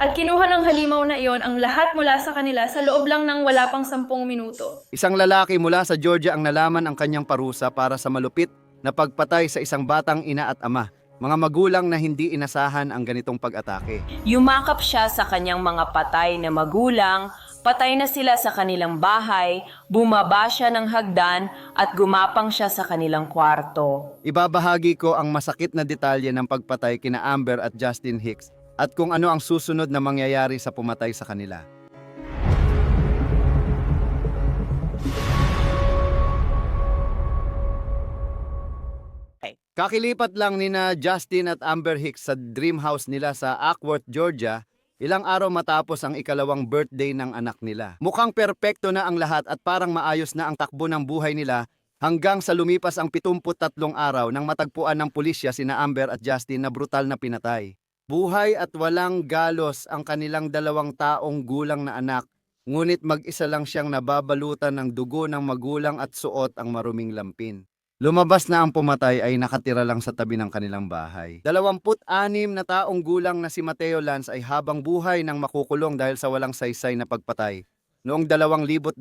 At kinuha ng halimaw na iyon ang lahat mula sa kanila sa loob lang ng wala pang 10 minuto. Isang lalaki mula sa Georgia ang nalaman ang kanyang parusa para sa malupit na pagpatay sa isang batang ina at ama. Mga magulang na hindi inasahan ang ganitong pag-atake. Yumakap siya sa kanyang mga patay na magulang, patay na sila sa kanilang bahay, bumaba siya ng hagdan at gumapang siya sa kanilang kwarto. Ibabahagi ko ang masakit na detalye ng pagpatay kina Amber at Justin Hicks at kung ano ang susunod na mangyayari sa pumatay sa kanila. Kakilipat lang nina Justin at Amber Hicks sa dream house nila sa Acworth, Georgia, ilang araw matapos ang ikalawang birthday ng anak nila. Mukhang perpekto na ang lahat at parang maayos na ang takbo ng buhay nila hanggang sa lumipas ang 73 araw nang matagpuan ng pulisya sina Amber at Justin na brutal na pinatay. Buhay at walang galos ang kanilang 2 taong gulang na anak, ngunit mag-isa lang siyang nababalutan ng dugo ng magulang at suot ang maruming lampin. Lumabas na ang pumatay ay nakatira lang sa tabi ng kanilang bahay. 26 na taong gulang na si Mateo Lance ay habang buhay nang makukulong dahil sa walang saysay na pagpatay. Noong 2021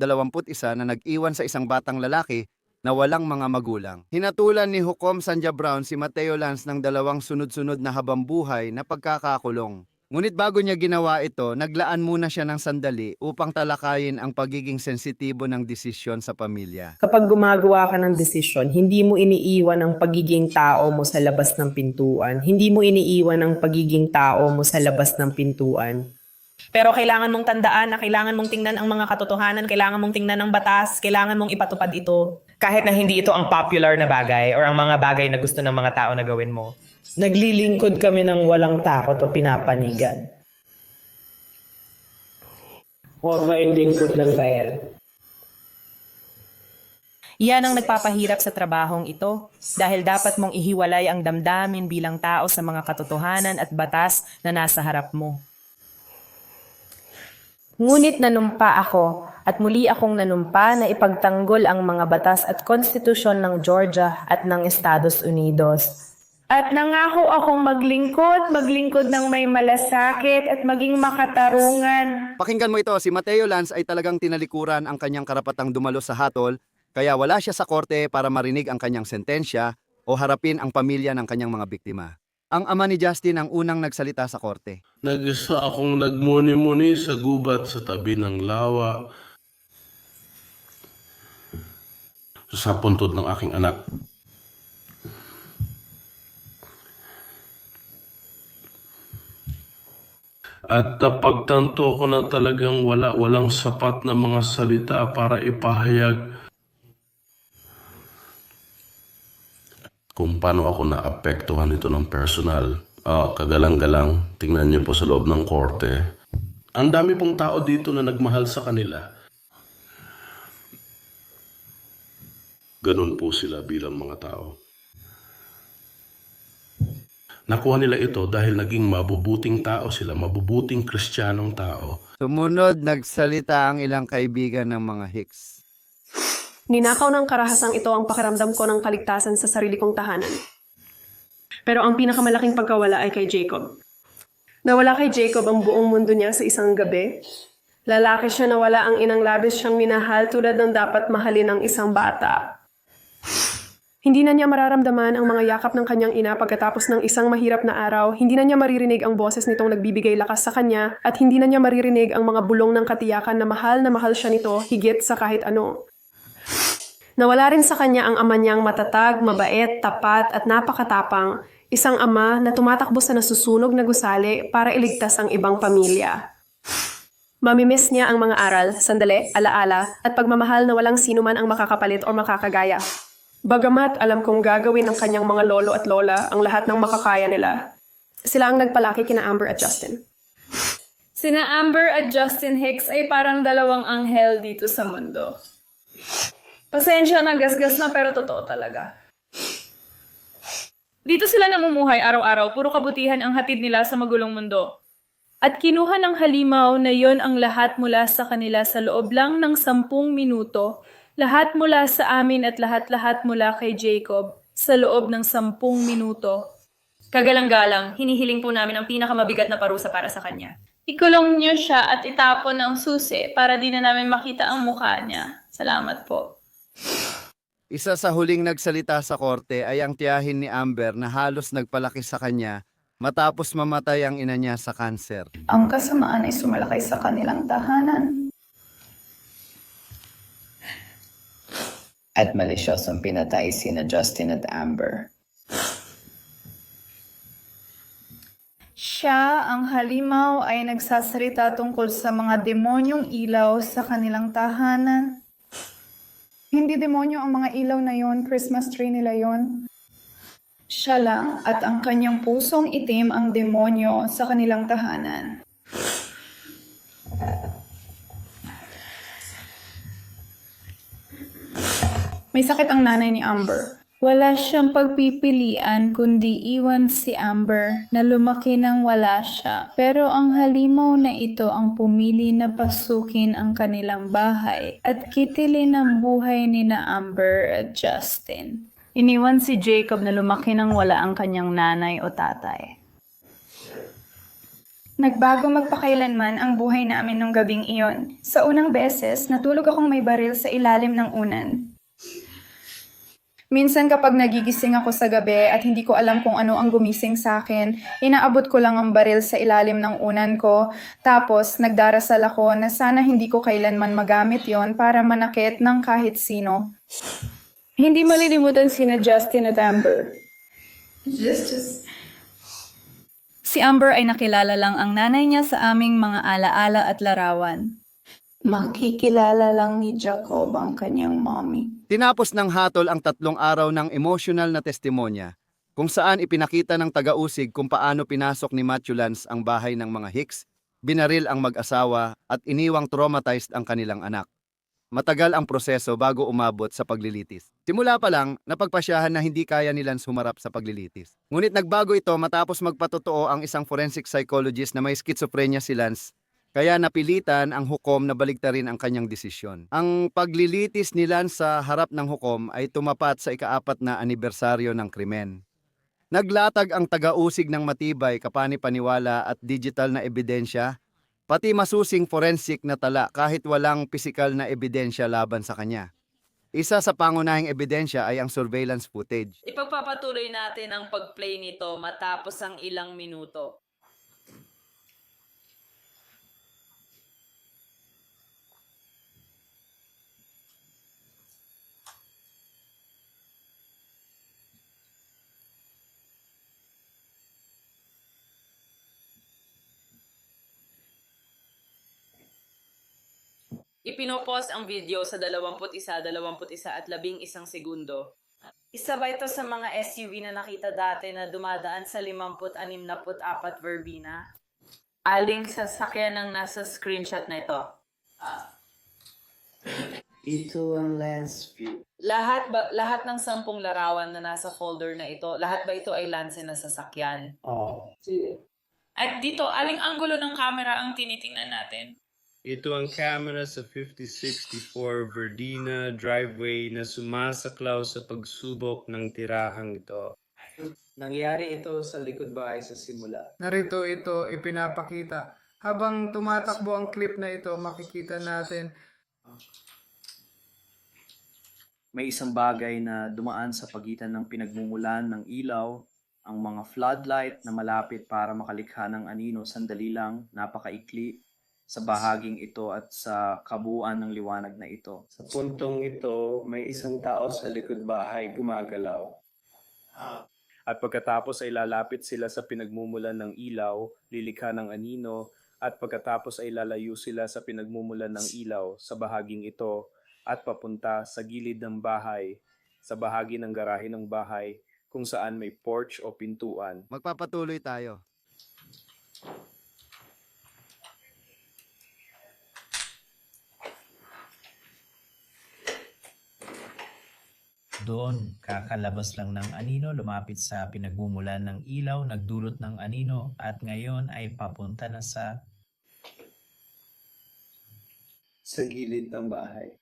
na nag-iwan sa isang batang lalaki na walang mga magulang. Hinatulan ni Hukom Sanja Brown si Mateo Lance ng 2 sunod-sunod na habambuhay na pagkakakulong. Ngunit bago niya ginawa ito, naglaan muna siya ng sandali upang talakayin ang pagiging sensitibo ng desisyon sa pamilya. Kapag gumagawa ka ng desisyon, hindi mo iniiwan ang pagiging tao mo sa labas ng pintuan. Hindi mo iniiwan ang pagiging tao mo sa labas ng pintuan. Pero kailangan mong tandaan na kailangan mong tingnan ang mga katotohanan, kailangan mong tingnan ang batas, kailangan mong ipatupad ito. Kahit na hindi ito ang popular na bagay or ang mga bagay na gusto ng mga tao na gawin mo. Naglilingkod kami ng walang takot o pinapanigan. O mailingkod ng Gael. Yan ang nagpapahirap sa trabahong ito dahil dapat mong ihiwalay ang damdamin bilang tao sa mga katotohanan at batas na nasa harap mo. Ngunit nanumpa ako at muli akong nanumpa na ipagtanggol ang mga batas at konstitusyon ng Georgia at ng Estados Unidos. At nangako akong maglingkod ng may malasakit at maging makatarungan. Pakinggan mo ito, si Mateo Lance ay talagang tinalikuran ang kanyang karapatang dumalo sa hatol, kaya wala siya sa korte para marinig ang kanyang sentensya o harapin ang pamilya ng kanyang mga biktima. Ang ama ni Justin ang unang nagsalita sa korte. Nag-isa akong nagmuni-muni sa gubat sa tabi ng lawa sa puntod ng aking anak. At napagtanto ko na talagang walang sapat na mga salita para ipahayag kung paano ako naapektuhan ito ng personal. Kagalang-galang, tingnan niyo po sa loob ng korte. Ang dami pong tao dito na nagmahal sa kanila. Ganun po sila bilang mga tao. Nakuha nila ito dahil naging mabubuting tao sila, mabubuting Kristiyanong tao. Sumunod, nagsalita ang ilang kaibigan ng mga Hicks. Ninakaw ng karahasang ito ang pakiramdam ko ng kaligtasan sa sarili kong tahanan. Pero ang pinakamalaking pagkawala ay kay Jacob. Nawala kay Jacob ang buong mundo niya sa isang gabi. Lalaki siya na wala ang inang labis siyang minahal tulad ng dapat mahalin ng isang bata. Hindi na niya mararamdaman ang mga yakap ng kanyang ina pagkatapos ng isang mahirap na araw. Hindi na niya maririnig ang boses nitong nagbibigay lakas sa kanya at hindi na niya maririnig ang mga bulong ng katiyakan na mahal siya nito higit sa kahit ano. Nawala rin sa kanya ang ama niyang matatag, mabait, tapat at napakatapang. Isang ama na tumatakbo sa nasusunog na gusali para iligtas ang ibang pamilya. Mamimiss niya ang mga aral, sandali, alaala at pagmamahal na walang sino man ang makakapalit o makakagaya. Bagamat alam kong gagawin ng kanyang mga lolo at lola ang lahat ng makakaya nila, sila ang nagpalaki kina Amber at Justin. Sina Amber at Justin Hicks ay parang dalawang anghel dito sa mundo. Pasensya na, gasgas na pero totoo talaga. Dito sila namumuhay araw-araw, puro kabutihan ang hatid nila sa magulong mundo. At kinuha ng halimaw na yon ang lahat mula sa kanila sa loob lang ng 10 minuto, lahat mula sa amin at lahat-lahat mula kay Jacob sa loob ng 10 minuto. Kagalang-galang, hinihiling po namin ang pinakamabigat na parusa para sa kanya. Ikulong niyo siya at itapon ng susi para di na namin makita ang mukha niya. Salamat po. Isa sa huling nagsalita sa korte ay ang tiyahin ni Amber na halos nagpalaki sa kanya matapos mamatay ang ina niya sa kanser. Ang kasamaan ay sumalakay sa kanilang tahanan. At malisyosong pinatay sina Justin at Amber. Siya, ang halimaw, ay nagsasalita tungkol sa mga demonyong ilaw sa kanilang tahanan. Hindi demonyo ang mga ilaw na yon, Christmas tree nila yon. Siya lang at ang kanyang pusong itim ang demonyo sa kanilang tahanan. May sakit ang nanay ni Amber. Wala siyang pagpipilian kundi iwan si Amber na lumaki nang wala siya. Pero ang halimaw na ito ang pumili na pasukin ang kanilang bahay at kitilin ang buhay ni na Amber at Justin. Iniwan si Jacob na lumaki nang wala ang kanyang nanay o tatay. Nagbago magpakailanman ang buhay namin nung gabing iyon. Sa unang beses, natulog akong may baril sa ilalim ng unan. Minsan kapag nagigising ako sa gabi at hindi ko alam kung ano ang gumising sa akin, inaabot ko lang ang baril sa ilalim ng unan ko, tapos nagdarasal ako na sana hindi ko kailanman magamit yon para manakit ng kahit sino. Hindi malilimutan sina Justin at Amber. Si Amber ay nakilala lang ang nanay niya sa aming mga alaala at larawan. Makikilala lang ni Jacob ang kanyang mommy. Tinapos ng hatol ang 3 araw ng emotional na testimonya kung saan ipinakita ng taga-usig kung paano pinasok ni Matthew Lance ang bahay ng mga Hicks, binaril ang mag-asawa at iniwang traumatized ang kanilang anak. Matagal ang proseso bago umabot sa paglilitis. Simula pa lang, napagpasyahan na hindi kaya ni Lance humarap sa paglilitis. Ngunit nagbago ito matapos magpatotoo ang isang forensic psychologist na may schizophrenia si Lance. Kaya napilitan ang hukom na baligtarin ang kanyang desisyon. Ang paglilitis ni Lance sa harap ng hukom ay tumapat sa ika-4 na anibersaryo ng krimen. Naglatag ang taga-usig ng matibay, kapani-paniwala at digital na ebidensya, pati masusing forensic na tala kahit walang pisikal na ebidensya laban sa kanya. Isa sa pangunahing ebidensya ay ang surveillance footage. Ipagpapatuloy natin ang pag-play nito matapos ang ilang minuto. Ipinopost ang video sa 21, 21 at 11 segundo. Isa ba ito sa mga SUV na nakita dati na dumadaan sa 50-64 verbena? Aling sasakyan ang nasa screenshot na ito? Ito ang lens view. Lahat ng 10 larawan na nasa folder na ito, lahat ba ito ay Lance na sasakyan? At dito, aling anggulo ng camera ang tinitingnan natin? Ito ang camera sa 5064 Verdina driveway na sumasaklaw sa pagsubok ng tirahang ito. Nangyari ito sa likod bahay sa simula. Narito ito ipinapakita. Habang tumatakbo ang clip na ito, makikita natin may isang bagay na dumaan sa pagitan ng pinagmumulan ng ilaw, ang mga floodlight na malapit para makalikha ng anino sandali lang, napakaikli sa bahaging ito at sa kabuuan ng liwanag na ito. Sa puntong ito, may isang tao sa likod bahay gumagalaw. At pagkatapos ay lalapit sila sa pinagmumulan ng ilaw, lilikha ng anino, at pagkatapos ay lalayo sila sa pinagmumulan ng ilaw sa bahaging ito at papunta sa gilid ng bahay, sa bahagi ng garahe ng bahay kung saan may porch o pintuan. Magpapatuloy tayo. Doon, kakalabas lang ng anino, lumapit sa pinagmumulan ng ilaw, nagdulot ng anino, at ngayon ay papunta na sa gilid ng bahay.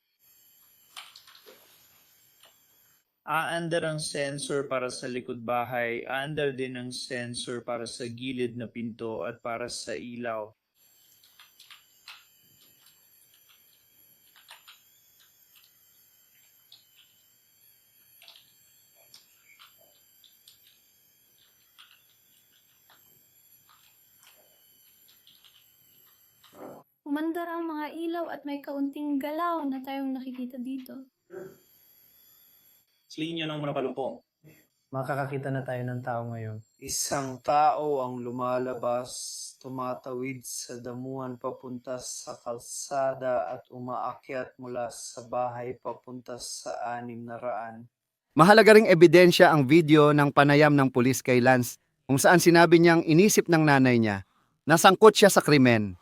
Aandar ang sensor para sa likod bahay, aandar din ang sensor para sa gilid na pinto at para sa ilaw. Umandar ang mga ilaw at may kaunting galaw na tayong nakikita dito. Sa linya ng mga palumpo. Makakakita na tayo ng tao ngayon. Isang tao ang lumalabas, tumatawid sa damuhan papunta sa kalsada at umaakyat mula sa bahay papunta sa 600. Mahalaga ring ebidensya ang video ng panayam ng pulis kay Lance kung saan sinabi niyang inisip ng nanay niya na sangkot siya sa krimen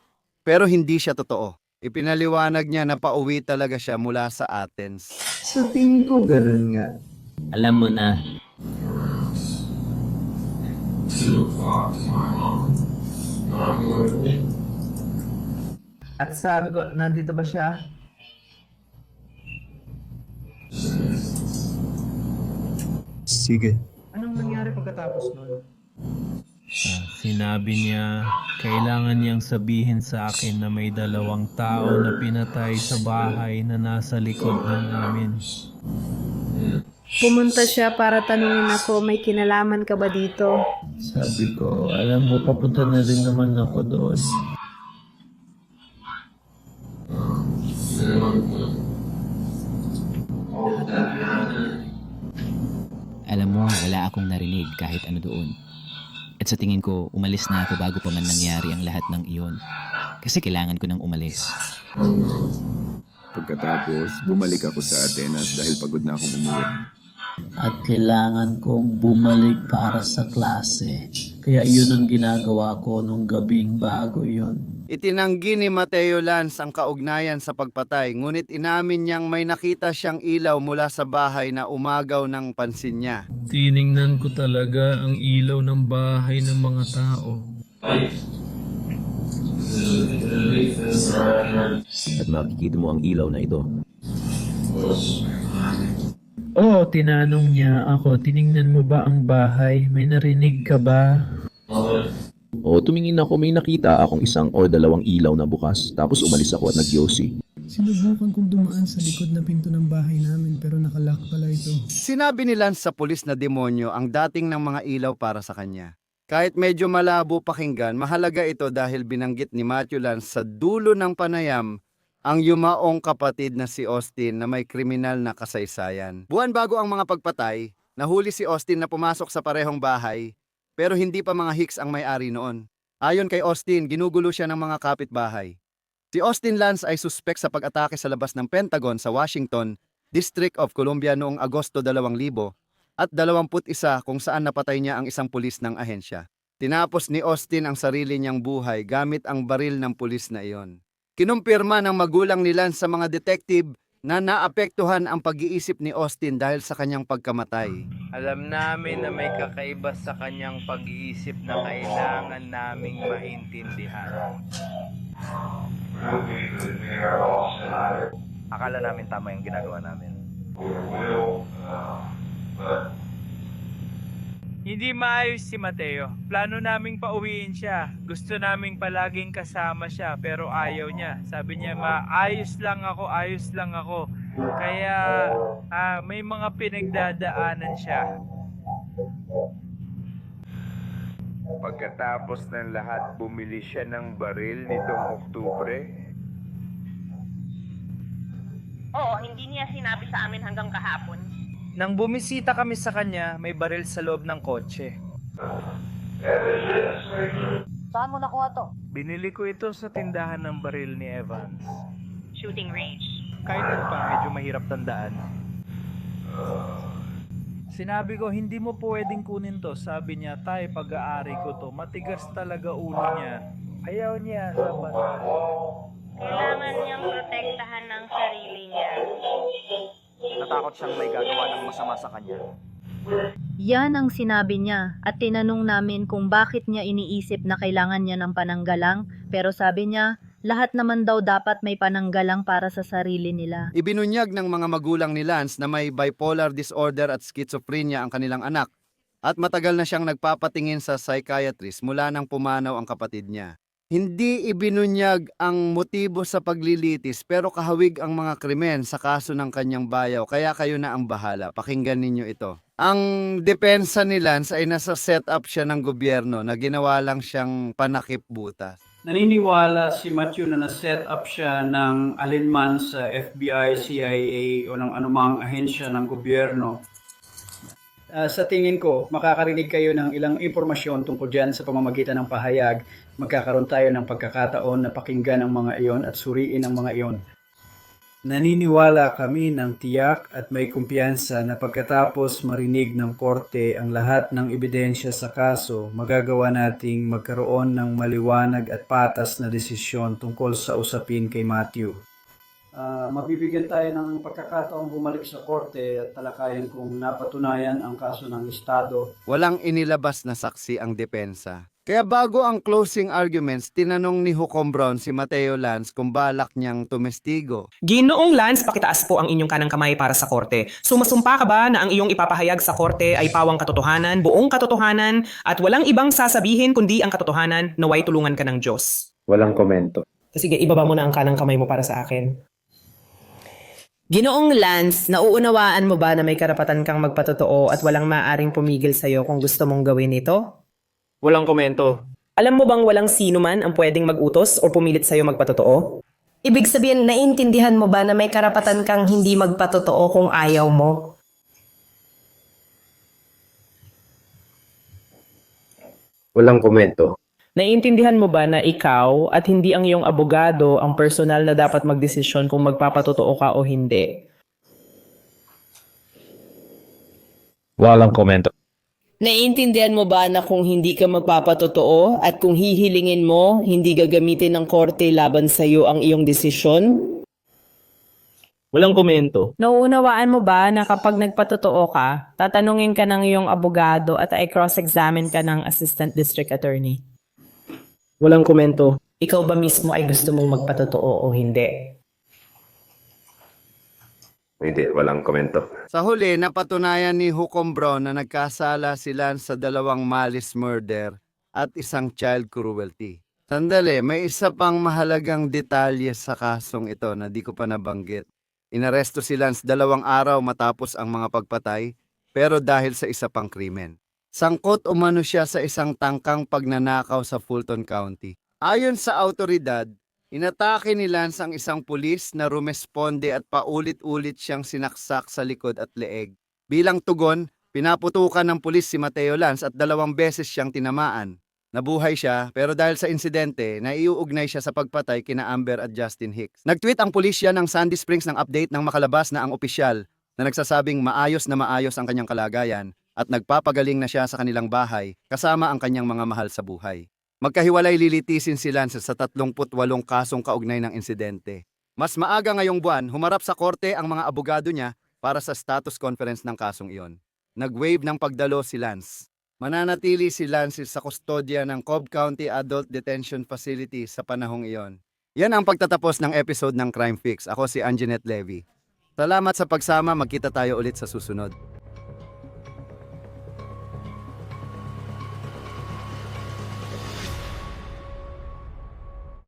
pero hindi siya totoo. Ipinaliwanag niya na pauwi talaga siya mula sa Athens. Sa tingin ko, ganun nga. Alam mo na, At sabi ko, nandito ba siya? sige. Anong nangyari pagkatapos nun? Sinabi niya, kailangan niyang sabihin sa akin na may 2 tao na pinatay sa bahay na nasa likod ng amin. Pumunta siya para tanungin ako, may kinalaman ka ba dito? Sabi ko, alam mo, papunta na rin naman ako doon. Alam mo, wala akong narinig kahit ano doon. At sa tingin ko, umalis na ako bago pa man nangyari ang lahat ng iyon. Kasi kailangan ko nang umalis. Pagkatapos, bumalik ako sa Atenas dahil pagod na akong umuwi. At kailangan kong bumalik para sa klase. Kaya yun ang ginagawa ko nung gabing bago yun. Itinanggi ni Mateo Lance ang kaugnayan sa pagpatay, ngunit inamin niyang may nakita siyang ilaw mula sa bahay na umagaw ng pansin niya. Tiningnan ko talaga ang ilaw ng bahay ng mga tao. At makikita mo ang ilaw na ito. Oo, tinanong niya ako, tiningnan mo ba ang bahay? May narinig ka ba? O tumingin ako, may nakita akong 1 o 2 ilaw na bukas. Tapos umalis ako at nag-yosi. Sinubukan kong dumaan sa likod na pinto ng bahay namin pero nakalock pala ito. Sinabi ni Lance sa pulis na demonyo ang dating ng mga ilaw para sa kanya. Kahit medyo malabo pakinggan, mahalaga ito dahil binanggit ni Matthew Lance sa dulo ng panayam ang yumaong kapatid na si Austin na may kriminal na kasaysayan. Buwan bago ang mga pagpatay, nahuli si Austin na pumasok sa parehong bahay, pero hindi pa mga Hicks ang may-ari noon. Ayon kay Austin, ginugulo siya ng mga kapitbahay. Si Austin Lance ay suspek sa pag-atake sa labas ng Pentagon sa Washington, District of Columbia noong Agosto 2000 at 21 kung saan napatay niya ang isang pulis ng ahensya. Tinapos ni Austin ang sarili niyang buhay gamit ang baril ng pulis na iyon. Kinumpirma ng magulang ni Lance sa mga detective na naapektuhan ang pag-iisip ni Austin dahil sa kanyang pagkamatay. Alam namin na may kakaiba sa kanyang pag-iisip na kailangan naming maintindihan. Akala namin tama yung ginagawa namin. Hindi maayos si Mateo. Plano naming pauwiin siya. Gusto naming palaging kasama siya pero ayaw niya. Sabi niya, ayos lang ako. Kaya may mga pinagdadaanan siya. Pagkatapos ng lahat, bumili siya ng baril nitong Oktubre. Oo, hindi niya sinabi sa amin hanggang kahapon. Nang bumisita kami sa kanya, may baril sa loob ng kotse. Saan mo nakuha to? Binili ko ito sa tindahan ng baril ni Evans. Shooting range. Kahit pa, medyo mahirap tandaan. Sinabi ko, hindi mo pwedeng kunin to. Sabi niya, tay, pag-aari ko to. Matigas talaga ulo niya. Ayaw niya sa bata. Kailangan niyang protektahan ng sarili niya. Natakot siyang may gagawa ng masama sa kanya. Yan ang sinabi niya at tinanong namin kung bakit niya iniisip na kailangan niya ng pananggalang, pero sabi niya, lahat naman daw dapat may pananggalang para sa sarili nila. Ibinunyag ng mga magulang ni Lance na may bipolar disorder at schizophrenia ang kanilang anak at matagal na siyang nagpapatingin sa psychiatrist mula nang pumanaw ang kapatid niya. Hindi ibinunyag ang motibo sa paglilitis pero kahawig ang mga krimen sa kaso ng kanyang bayaw kaya kayo na ang bahala. Pakinggan ninyo ito. Ang depensa ni Lance ay nasa setup siya ng gobyerno na ginawa lang siyang panakip butas. Naniniwala si Matthew na na-set up siya ng alinman sa FBI, CIA o ng anumang ahensya ng gobyerno. Sa tingin ko, makakarinig kayo ng ilang impormasyon tungkol dyan sa pamamagitan ng pahayag. Magkakaroon tayo ng pagkakataon na pakinggan ang mga iyon at suriin ang mga iyon. Naniniwala kami ng tiyak at may kumpiyansa na pagkatapos marinig ng korte ang lahat ng ebidensya sa kaso, magagawa nating magkaroon ng maliwanag at patas na desisyon tungkol sa usapin kay Matthew. Mabibigyan tayo ng pagkakataong bumalik sa korte at talakayan kung napatunayan ang kaso ng Estado. Walang inilabas na saksi ang depensa. Kaya bago ang closing arguments, tinanong ni Hukom Brown si Mateo Lance kung balak niyang tumestigo. Ginoong Lance, pakitaas po ang inyong kanang kamay para sa korte. Sumasumpa ka ba na ang iyong ipapahayag sa korte ay pawang katotohanan, buong katotohanan, at walang ibang sasabihin kundi ang katotohanan, naway tulungan ka ng Diyos? Walang komento. Sige, ibaba mo na ang kanang kamay mo para sa akin. Ginoong Lance, nauunawaan mo ba na may karapatan kang magpatotoo at walang maaring pumigil sa'yo kung gusto mong gawin ito? Walang komento. Alam mo bang walang sino man ang pwedeng mag-utos o pumilit sa'yo magpatotoo? Ibig sabihin, naiintindihan mo ba na may karapatan kang hindi magpatotoo kung ayaw mo? Walang komento. Naiintindihan mo ba na ikaw at hindi ang iyong abogado ang personal na dapat magdesisyon kung magpapatotoo ka o hindi? Walang komento. Naiintindihan mo ba na kung hindi ka magpapatotoo at kung hihilingin mo, hindi gagamitin ng korte laban sa iyo ang iyong desisyon? Walang komento. Nauunawaan mo ba na kapag nagpatotoo ka, tatanungin ka ng iyong abogado at ay cross-examine ka ng assistant district attorney? Walang komento. Ikaw ba mismo ay gusto mong magpatotoo o hindi? Hindi, walang komento. Sa huli, napatunayan ni Hukom Brown na nagkasala si Lance sa 2 malice murder at 1 child cruelty. Sandali, may isa pang mahalagang detalye sa kasong ito na di ko pa nabanggit. Inaresto si Lance 2 araw matapos ang mga pagpatay, pero dahil sa isa pang krimen. Sangkot umano siya sa isang tangkang pagnanakaw sa Fulton County. Ayon sa autoridad, inatake ni Lance ang isang pulis na rumesponde at paulit-ulit siyang sinaksak sa likod at leeg. Bilang tugon, pinaputukan ng pulis si Mateo Lance at 2 beses siyang tinamaan. Nabuhay siya, pero dahil sa insidente, naiuugnay siya sa pagpatay kina Amber at Justin Hicks. Nag-tweet ang pulisya ng Sandy Springs ng update nang makalabas na ang opisyal na nagsasabing maayos ang kanyang kalagayan at nagpapagaling na siya sa kanilang bahay kasama ang kanyang mga mahal sa buhay. Magkahiwalay lilitisin si Lance sa 38 kasong kaugnay ng insidente. Mas maaga ngayong buwan, humarap sa korte ang mga abogado niya para sa status conference ng kasong iyon. Nag-waive ng pagdalo si Lance. Mananatili si Lance sa kustodya ng Cobb County Adult Detention Facility sa panahong iyon. Yan ang pagtatapos ng episode ng Crime Fix. Ako si Anjanette Levy. Salamat sa pagsama, magkita tayo ulit sa susunod.